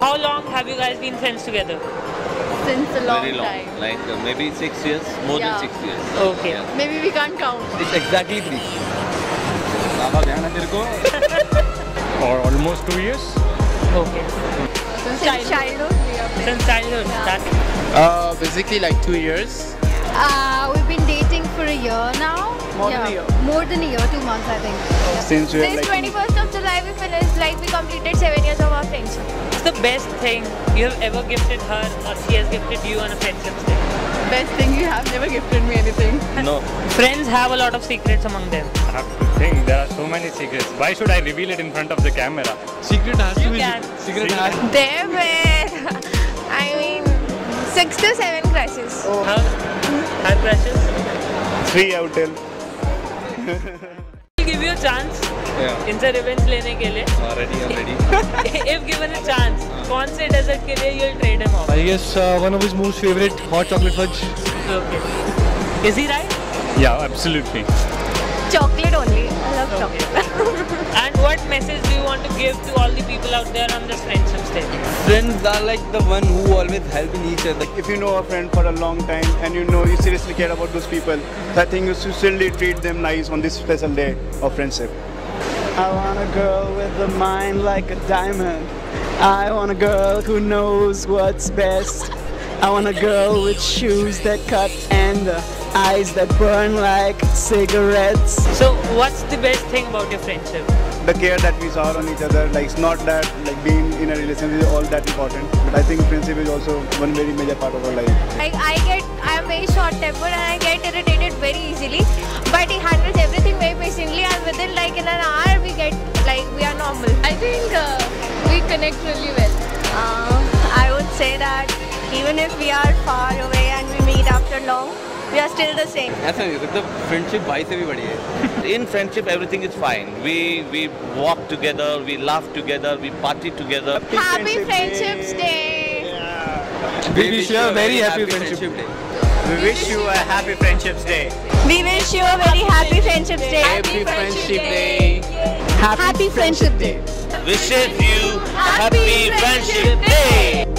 How long have you guys been friends together? Since a long Very long, time. like maybe 6 years, more Yeah. than 6 years. Okay. Yeah. Maybe we can't count. It's exactly 3. Or almost 2 years. Okay. Since childhood. Since childhood. Yeah. Basically like 2 years. We've been dating for a year now. More than a year. More than a year, 2 months I think. Since we Since 21st of July we finished, like we completed 7 years of our friendship. What's the best thing you have ever gifted her or she has gifted you on a Friendship's Day? Best thing, you have never gifted me anything. No. Friends have a lot of secrets among them. I have to think there are so many secrets. Why should I reveal it in front of the camera? secret has You to be can. secret has There were, I mean, 6 to 7 crushes. Huh? Her crushes? 3 I would tell. I'll give you a chance. Yeah. इनसे revenge लेने के लिए. I'm ready. If given a chance, कौन से desert के लिए you'll trade him off? I guess one of his most favorite hot chocolate fudge. Okay. Is he right? Yeah, absolutely. Chocolate only. I love chocolate. And what message do you want to give to all the people out there on this Friendship's Day? Friends are like the one who always help in each other. If you know a friend for a long time and you know you seriously care about those people, I think you should certainly treat them nice on this special day of friendship. I want a girl with a mind like a diamond. I want a girl who knows what's best. I want a girl with shoes that cut and eyes that burn like cigarettes. So, what's the best thing about your friendship? The care that we saw on each other, like it's not that like being in a relationship is all that important, but I think friendship is also one very major part of our life. Like I am very short-tempered and I get irritated very easily. But he handles everything very patiently and within like in an hour we are normal. I think we connect really well. I would say that even if we are far away and we meet after long, we are still the same. ऐसा नहीं सकता friendship भाई से भी बड़ी है. In friendship everything is fine. We walk together, we laugh together, we party together. Happy Friendships Day! We wish you a very happy friendship. day. We wish you a happy Friendships Day. We wish you a very happy Friendships Day. Happy Friendship Day. Happy Friendship Day. Wishes you happy friendship day.